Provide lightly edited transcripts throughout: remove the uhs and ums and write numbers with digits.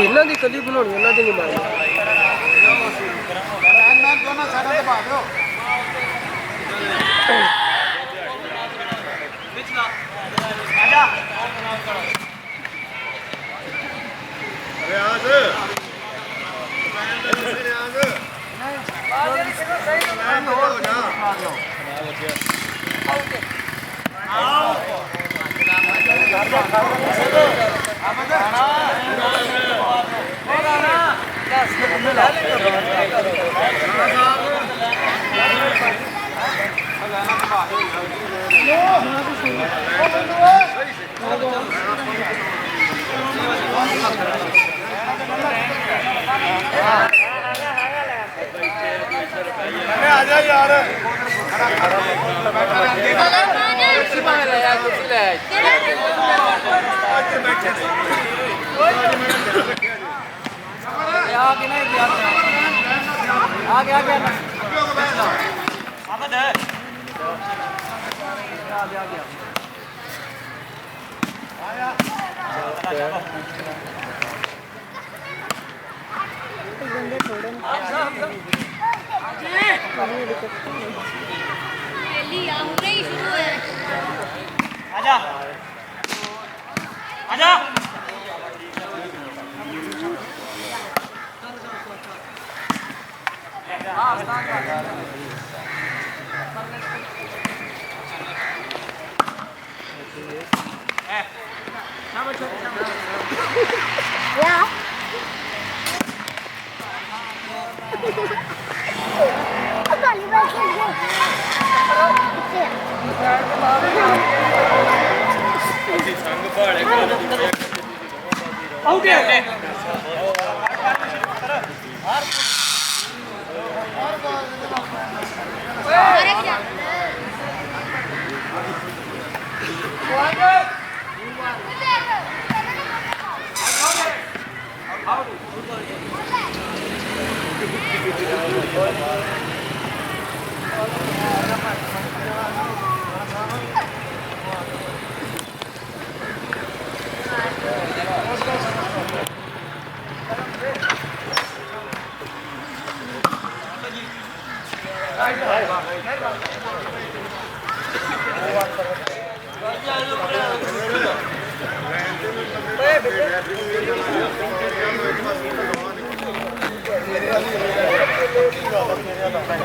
ਇਹਨਾਂ ਦੀ ਕਲੀ ਬਣਾਉਣੀ ਇਹਨਾਂ ਦੀ ਨਹੀਂ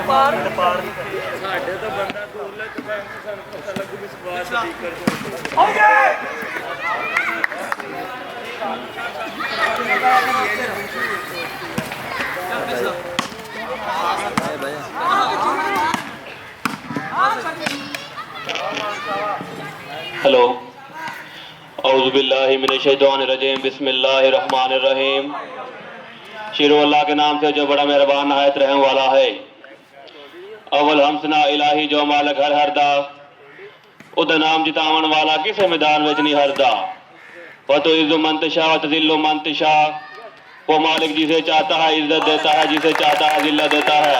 ਮਾਰਨੀ हेलो औज़ु बिल्लाहि मिनश शैतानिर रजीम बिस्मिल्लाहिर रहमानिर रहीम। शेरो अल्लाह के नाम से जो बड़ा मेहरबान नहायत रहम वाला है। अव्वल हमसना इलाही जो मालिक हर हरदा उदा नाम जितावन वाला किसे मैदान में नहीं हरदा। व तो इज़्ज़ु मन तशा व तज़िल्लु मन तशा। वो मालिक जिसे चाहता है इज्जत देता है, जिसे चाहता है जिल्लत देता है।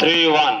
3-1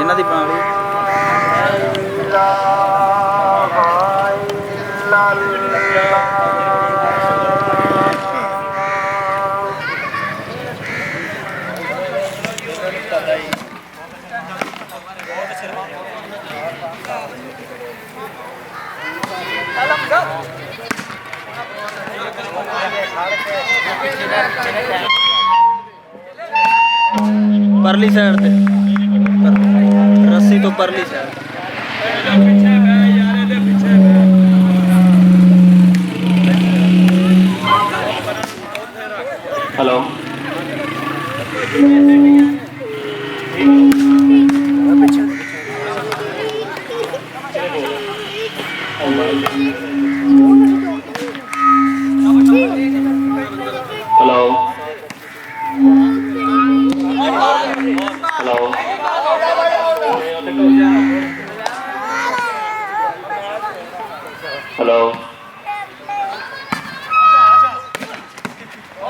ਇਹਨਾਂ ਦੀ ਬਣਾ ਲਈ परली साइड ते रस्सी तो परली side hello hello hello hello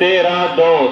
13-2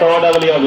100 WB.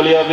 WB.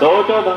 2-14.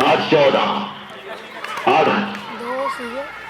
8-14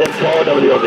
100 WB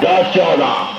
10-14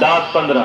10-15.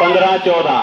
15-14.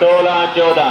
16-14.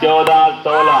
14-16.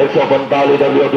145 WT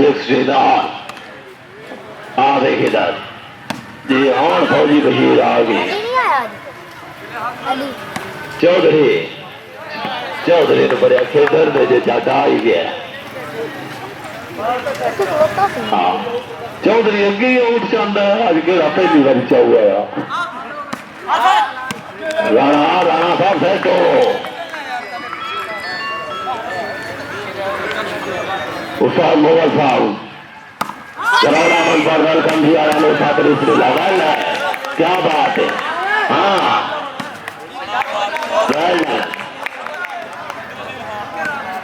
69. Khidr जी और फौजी बशीर आ गई चौधरी चौधरी ने बड़े खेतर में जो जट आ ही गया हाँ चौधरी अगे ही उठ जाता है अज के पहली बार चाहूआ राणा राणा साहब सेट हो उस्ताद मोहम्मद साहब जराना मन पर वेलकम भी आया लोग छात्र इसलिए लगा है क्या बात है हाँ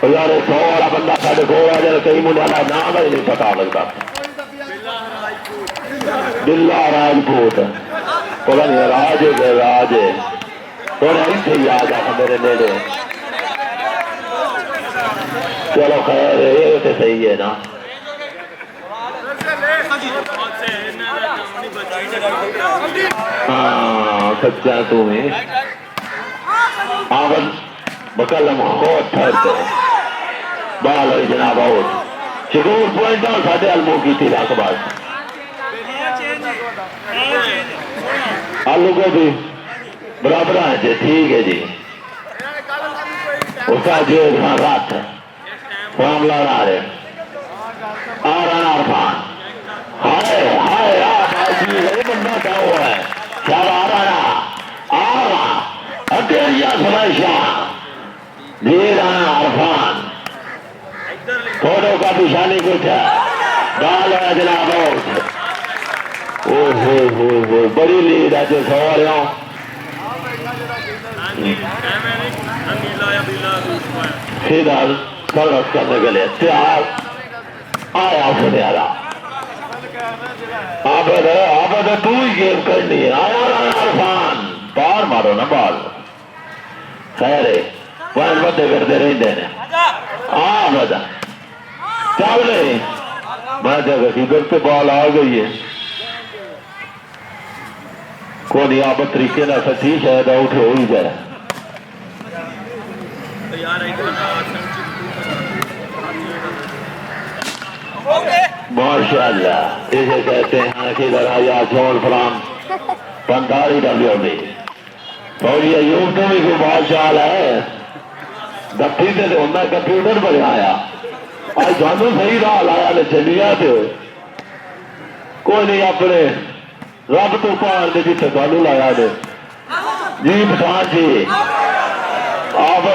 यार 100 वाला बंदा साढ़े को आ जाए कई मुंडा का नाम ही नहीं पता लगता बिल्ला राजपूत पता नहीं राज है राज है थोड़ा इतने ही आ जाता मेरे नेड़े चलो खैर ये तो सही है ना हाँ सच्चा तुम्हें आवन बकलम खोट ठहरते बाल और जनाब और शिकूर पॉइंट और साढ़े अलमो की थी अखबार आलू को भी बराबर है जी ठीक है जी उसका जो रात है मामला आ रहे आ रहा अरफान हाय हाय बाजी ये बंदा क्या हुआ है क्या आ रहा अटेरिया समस्या जी रहा अरफान फोटो का निशानी कुछ है बाल है जनाब ओ हो बड़ी लीड है जो सो रहे हो सीधा सर्वस करने के लिए तैयार आया सुनियारा आप तू ही गेम करनी है आया अरफान बाहर मारो ना बाल खैर पॉइंट बदे करते रहते हैं हाँ बता चल नहीं मैं जगह किधर से बॉल आ गई है कोई आप तरीके ना सच्ची शायद आउट हो ही जाए माशाअल्लाह इसे कहते हैं कि लड़ाइया जोन फराम 45 WB और ये यूं तो भी कोई बात चाल है गट्ठी से मैं कंप्यूटर पर आया आज थानू सही राह लाया ने चलिया थे कोई नहीं अपने रब तो पार दे जिथे थानू लाया ने जी पठान जी आप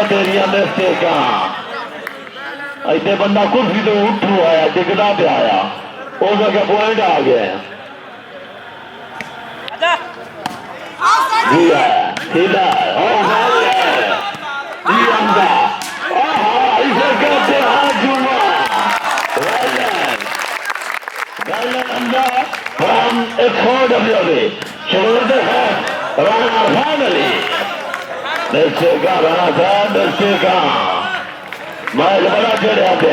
तेरिया मिस्टेका इतने बंदा कुर्सी तो उठू आया टिकटा पे आया उस अगर पॉइंट आ गया जी है सीधा जी अंदा इसे कहते हैं जुमा अंदा हम एक शुरू है राणा फैमिली दस्ते का राणा साहब दस्ते का मैं बड़ा चढ़िया पे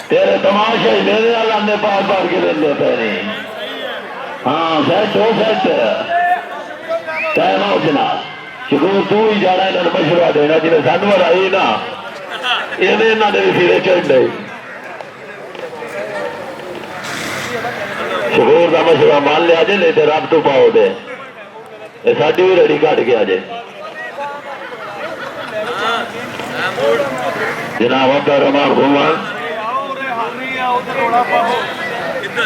तेरे तमाशे मेरे अल्लाह ने पार पार के ले पैनी हाँ सेट हो सेट टाइम आउट जनाब शकूर तू ही जाना इन्होंने मशवरा देना जिन्हें सानू आई ना इन्हें इन्होंने भी सिरे चढ़ गई शकूर का मशवरा मान लिया जे नहीं तो रब तो पाओ दे ये साड़ी भी रेडी कट गया जे जनाब अब्दुल रहमान घुमान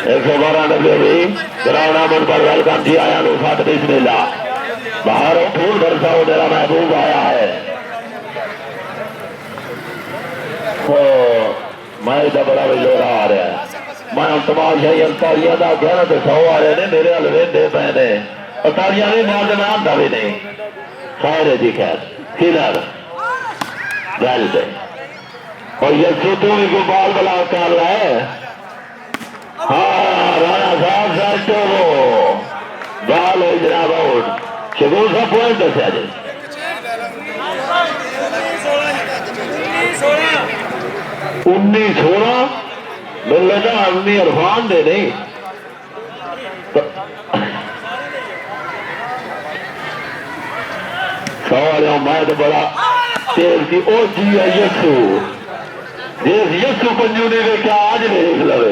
112 WB ग्राउंड आमन पर वेलकम जी आया लो साथ बिस्मिल्लाह बाहर फूल बरसा हो मेरा महबूब आया है मैं इधर बड़ा बिलो आ रहा है मैं तमाशा ही अंतारिया का कहना तो 100 आ रहे ने मेरे हल वेंदे पे ने अंतारिया ने नाल नाम दा भी नहीं खैर है जी खैर किधर गल दे और ये तू भी को बाल बला कर है हाँ राणा साहब सेट हो बाल हो जनाब आउट शकूर सा पॉइंट दसिया जी 19-16 मिल लगा अम्मी अरफान दे नहीं सवाल मैं तो बड़ा तेज की ओ जी है यस्सू जिस यस्सू पंजू ने देखा आज देख लवे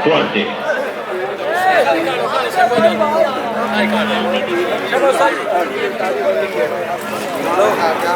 16-20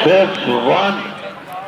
6-1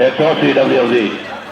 180 WZ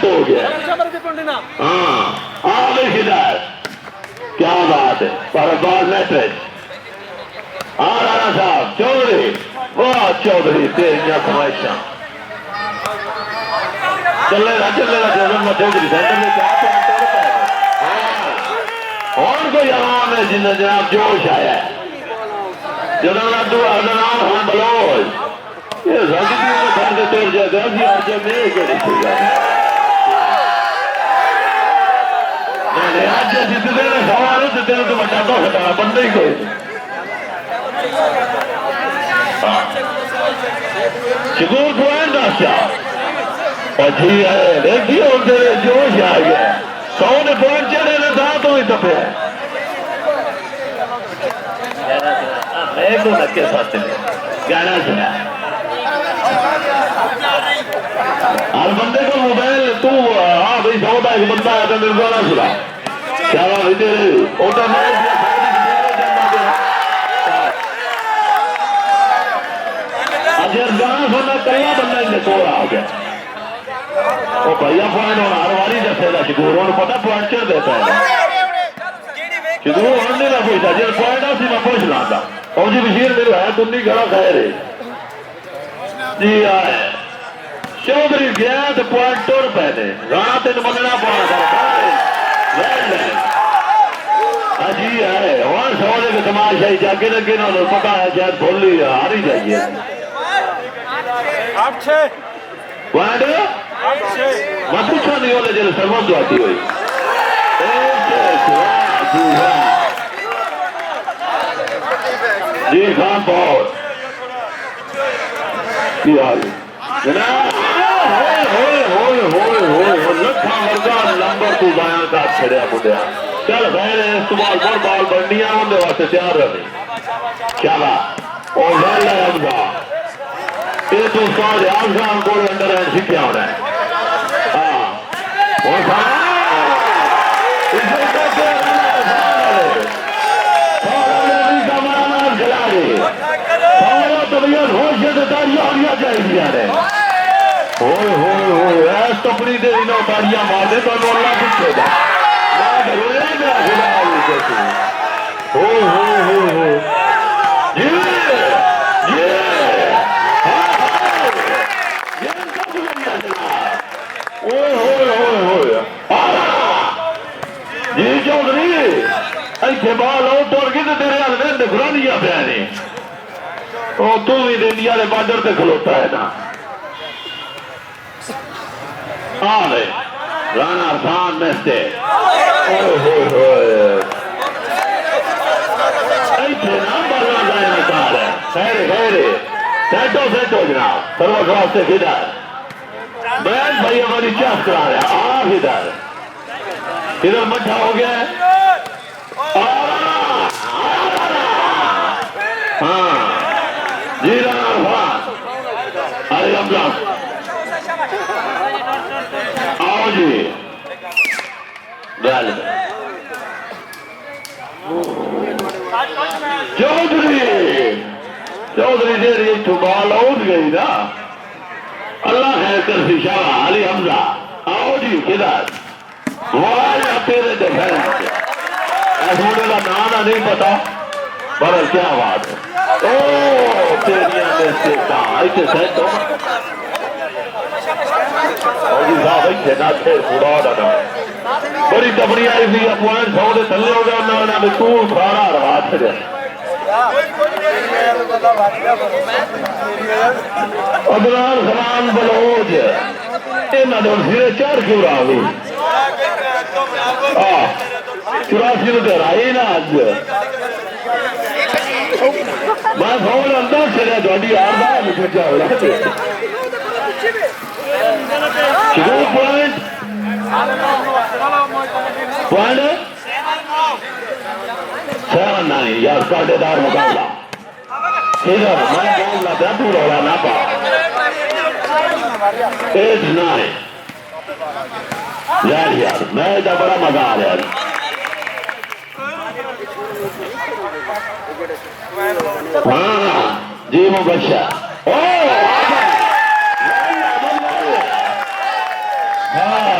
सेट हो गया। हाँ आ गई हिदायत, क्या बात है। पर बॉल मैट्रिक राणा साहब चौधरी, वाह चौधरी तेरिया फरमाइशा चलेगा चौधरी सेंटर में और कोई आवाम है जिन्हें जनाब जोश आया है, जनाब नाम हम बलोच ये सारी तोड़ जाएगा आज जितने सवाल है तेरे तो बच्चा तो हटाना बंदा ही कोई शिकूर पॉइंट अच्छी है। देखिए उनसे जोश आ गया, 100 ने पॉइंट चढ़े ने साथ ही दफे मैं तो नक्के साथ गाना सुना हर बंदे को मोबाइल तू हाँ भाई 100 का एक बंदा है तो मेरे गाना सुना क्या भाई तेरे ओटा अजय गाना सुनना कला बंदा इनके तोड़ आ गया वो भैया पॉइंट होना हर बारी दसेगा शिकूर उन्हें पता पॉइंट चढ़ देता है शिकूर उन्होंने ना पूछा जब पॉइंट आ मैं पूछ रहा था और जी बशीर मेरे है तुम नहीं खड़ा खैर जी आए चौधरी गया तो पॉइंट तोड़ पैदे राणा तेन मनना पड़ा जी है और सवाल के तमाशा जाके लगे ना पता है शायद भूल ही हार ही जाइए पॉइंट मैं पूछा नहीं होने जब सर्वस जो आती हुई जी खान बहुत लखा वर्गा नंबर तू बयान का छड़िया मुंडिया चल खैर इस्तेमाल पर बाल बननी उनके वास्ते तैयार रहे क्या बात और गल है हमका ये तो उस्ताद आम खान को अंडर हैंड सीखा होना है टपड़ी दे ताड़ियां मारते तो अल्लाह पीछे जी चौधरी इतने बाल आउट हो गई तो तेरे हल गुरानिया पे ने तू भी इंडिया के बॉर्डर पे खलोता है ना हाँ भाई राणा खान में से सेट हो जनाब सर्वस वास्ते किधर बैन भाई हमारी चास करा रहे आ किधर मठा हो गया है हाँ जी राणा खान अरे अब्बास आओ जी गल चौधरी जी बाल आउट गई ना अल्लाह खैर कर सी शाह अली हमजा आओ जी किधर तेरे डिफेंस मुंडे का नाम ना नहीं पता पर क्या बात है ओ तेरिया सेट हो बड़ी टपड़ी आई थी पॉइंट 100 के थले हो गया तू सारा रहा अदनान सलाम बलोच इन्होंने सिरे चढ़ क्यों आ गई 84 में हराई ना अज मैं फोन अंदर चलिया थोड़ी हार पॉइंट पॉइंट 7 नहीं यार साढ़ेदार मुकाबला ठीक है मैं बोल रहा था तू रोला ना पा 8 9 यार मैं इधर बड़ा मजा आ रहा है हाँ जी मुबशर हाँ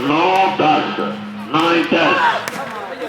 9-10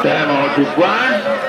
Time out to one.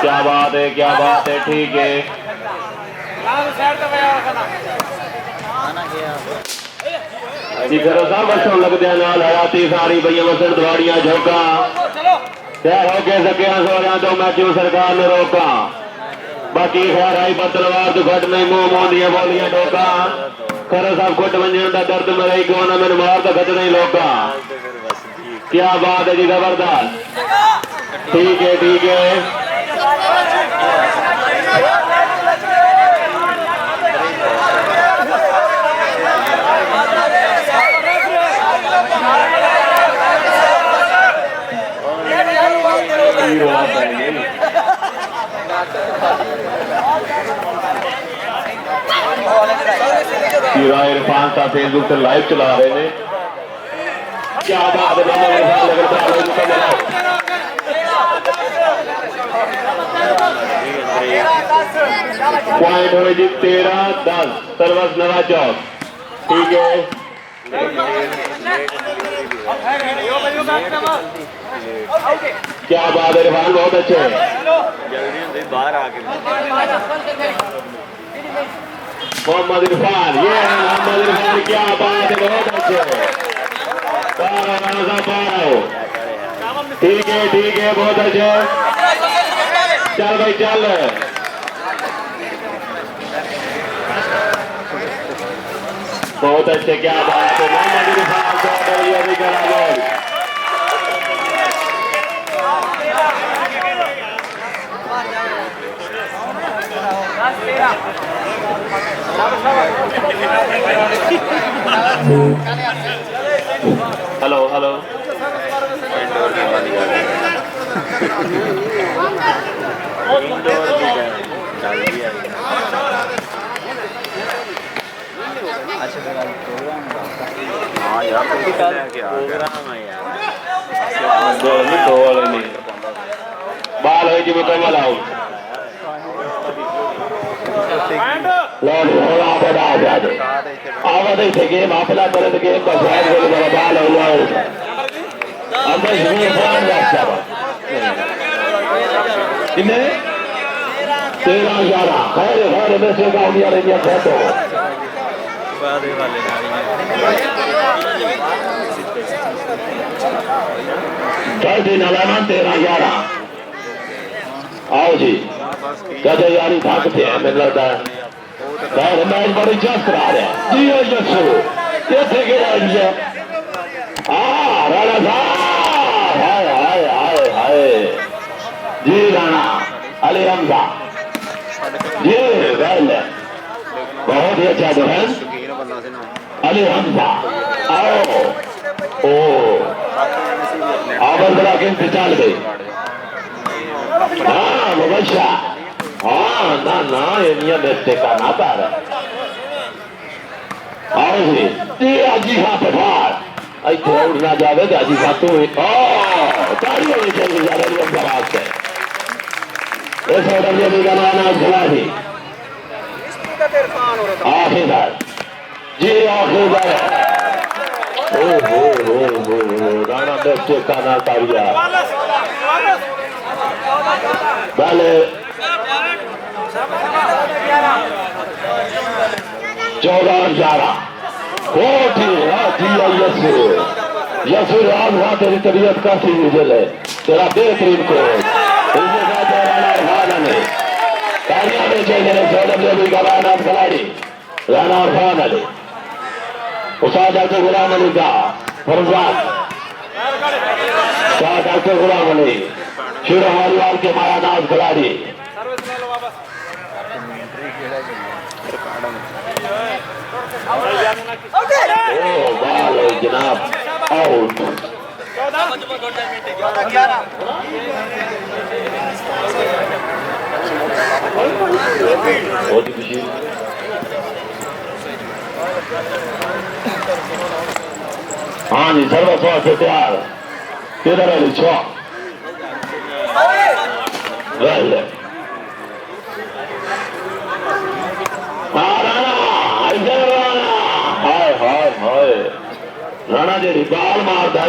क्या बात है, क्या बात है, ठीक है। जी करो साहब बच्चों लगते हैं नाल हयाती सारी भैया मसन दवाड़ियां झोंका तैयार हो के सके सो रहा तो मैं क्यों सरकार ने रोका बाकी खैर आई पर तलवार तो घट नहीं मुंह मुंह दिया बोलियां डोका करो साहब खुट वंजन का दर्द मरई को ना मैंने मार तो घट नहीं लोका। क्या बात है जी, जबरदस्त, ठीक है, ठीक है। इरफान साहब फेसबुक से लाइव चला रहे हैं। क्या बात है, पॉइंट हो जी 13-10 सर्वस नवा चौक, ठीक है। क्या बात है इरफान, बहुत अच्छे बाहर आके मोहम्मद इरफान, ये है मोहम्मद इरफान, क्या बात है, बहुत अच्छे, ठीक है, ठीक है, बहुत अच्छे, चल भाई चल, बहुत अच्छे, क्या बात है, मोहम्मद इरफान को हेलो हेलो बाल हो जी मुकम्मल आउट। आवाज थे गेम अपना तरह गेम का बाल किन्ने 13-11 खैर खैर में से गाँव रही फोटो कल दिन अलाना 13-11 आओ जी कहते यारी थकते हैं मिल लगता है मैच बड़ी जस करा रहे हैं जी जसू कैसे गिरा राणा साहब हाय हाय हाय हाय जी राणा अली हमजा जी वेल बहुत ही अच्छा जो है अली हमजा आओ ओ आवाज बड़ा के चल गई हाँ मुबशा हाँ ना ना ये नियम बेस्टे का ना पा रहा आओ जी ये आजी हाँ पठार आई थोड़ा उड़ना जावे तो आजी हाँ तू तारी होनी चाहिए ज़्यादा नियम जवाब से इस ऑर्डर में भी गलवाना खिला दी आखिरकार जी आखिरकार राणा बेस्टे का ना तारिया पहले 14-11 यसुर आज वहाँ तेरी तबीयत काफी मुझे है तेरा बेहतरीन को राणा खिलाड़ी राणा और खान अली उसा डॉक्टर गुलाम अली का फरजान डॉक्टर गुलाम अली शुरू हरिवाल के मायानाथ खिलाड़ी जनाब आउट बहुत ही खुशी हाँ जी सर्वस्व से तैयार किधर है चौक राणा जी बाल मारता है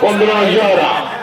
15-11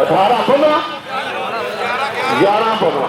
18-15 11-15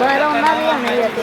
बारह होना भी नहीं रहते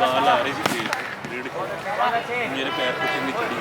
बाल आ रही थी मेरे पैर को कितनी चढ़ी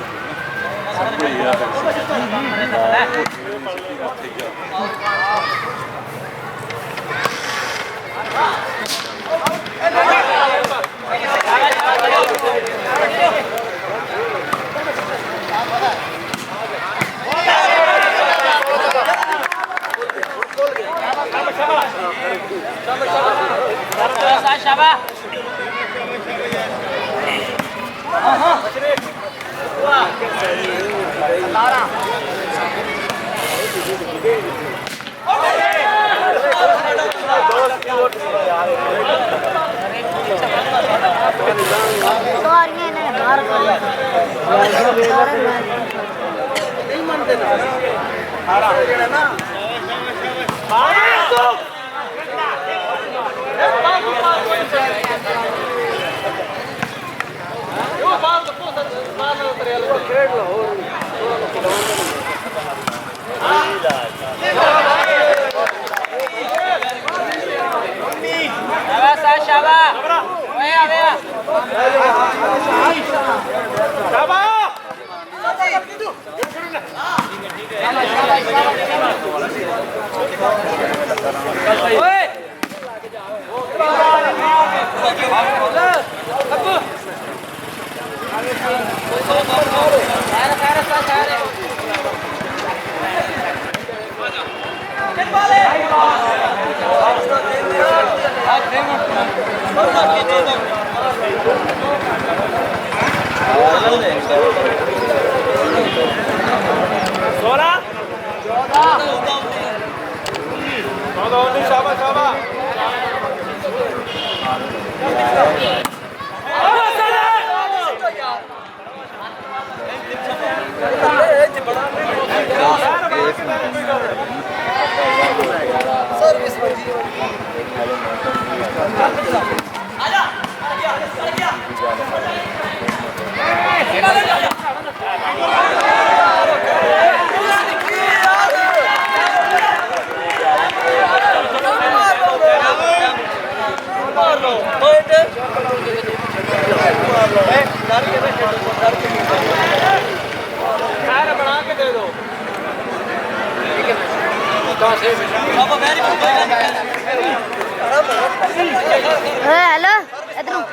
हेलो इधर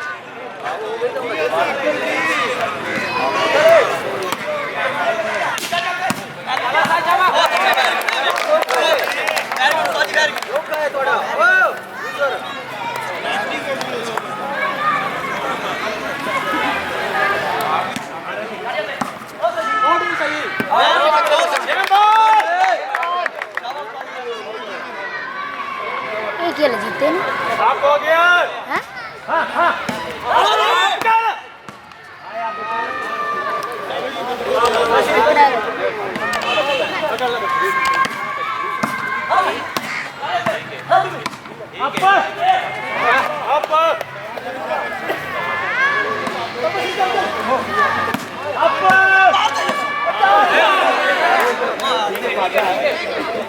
खेल जीते ना हो गया हैं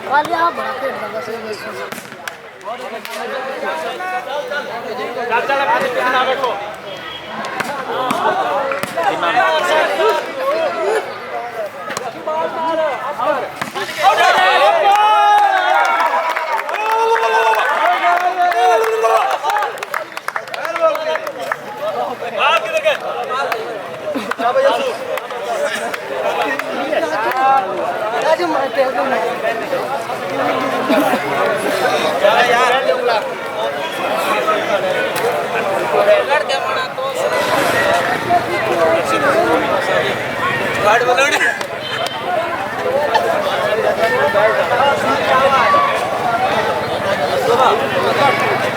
वाला बड़ा खेलता बस चल चल ना बैठो